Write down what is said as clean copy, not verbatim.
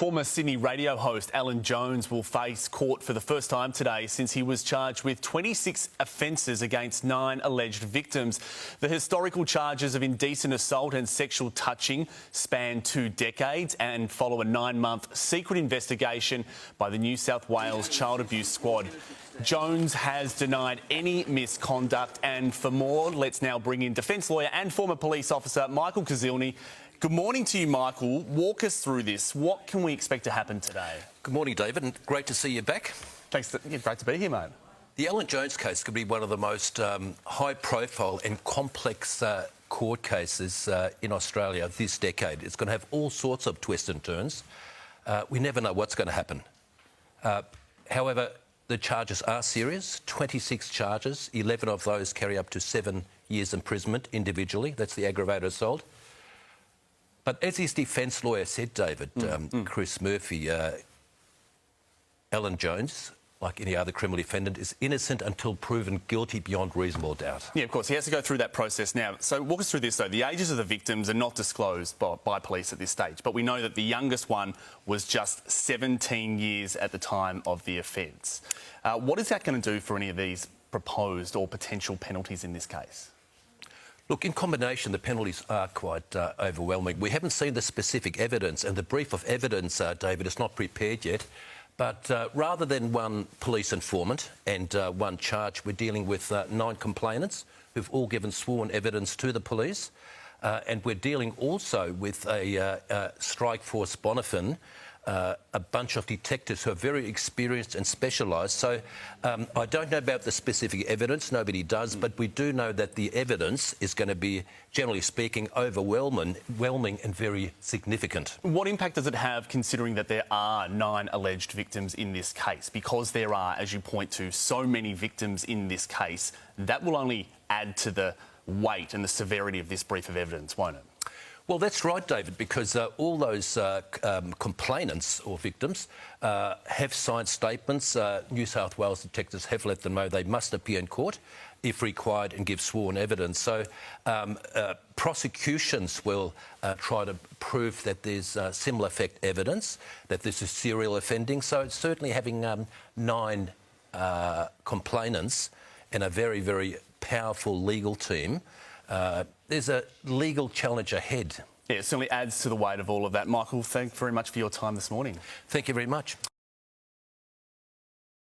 Former Sydney radio host Alan Jones will face court for the first time today since he was charged with 26 offences against 9 alleged victims. The historical charges of indecent assault and sexual touching span 2 decades and follow a 9-month secret investigation by the New South Wales Child Abuse Squad. Jones has denied any misconduct, and for more, let's now bring in defence lawyer and former police officer Michael Kuzilny. Good morning to you, Michael. Walk us through this. What can we expect to happen today? Good morning, David, and great to see you back. Thanks. Great to be here, mate. The Alan Jones case could be one of the most high-profile and complex court cases in Australia this decade. It's going to have all sorts of twists and turns. We never know what's going to happen. However, the charges are serious. 26 charges. 11 of those carry up to 7 years imprisonment individually. That's the aggravated assault. But as his defence lawyer said, David, Chris Murphy, Alan Jones, like any other criminal defendant, is innocent until proven guilty beyond reasonable doubt. Yeah, of course. He has to go through that process now. So walk us through this, though. The ages of the victims are not disclosed by police at this stage, but we know that the youngest one was just 17 years at the time of the offence. What is that going to do for any of these proposed or potential penalties in this case? Look, in combination, the penalties are quite overwhelming. We haven't seen the specific evidence, and the brief of evidence, David, is not prepared yet. But rather than one police informant and one charge, we're dealing with 9 complainants who've all given sworn evidence to the police. And we're dealing also with a strike force Bonifin, a bunch of detectives who are very experienced and specialised. So I don't know about the specific evidence, nobody does, but we do know that the evidence is going to be, generally speaking, overwhelming and very significant. What impact does it have, considering that there are 9 alleged victims in this case? Because there are, as you point to, so many victims in this case, that will only add to the weight and the severity of this brief of evidence, won't it? Well, that's right, David, because all those complainants or victims have signed statements. New South Wales detectives have let them know they must appear in court if required and give sworn evidence. So prosecutions will try to prove that there's similar effect evidence, that this is serial offending. So it's certainly having 9 complainants and a very, very powerful legal team. There's a legal challenge ahead. Yeah, it certainly adds to the weight of all of that. Michael, thank you very much for your time this morning. Thank you very much.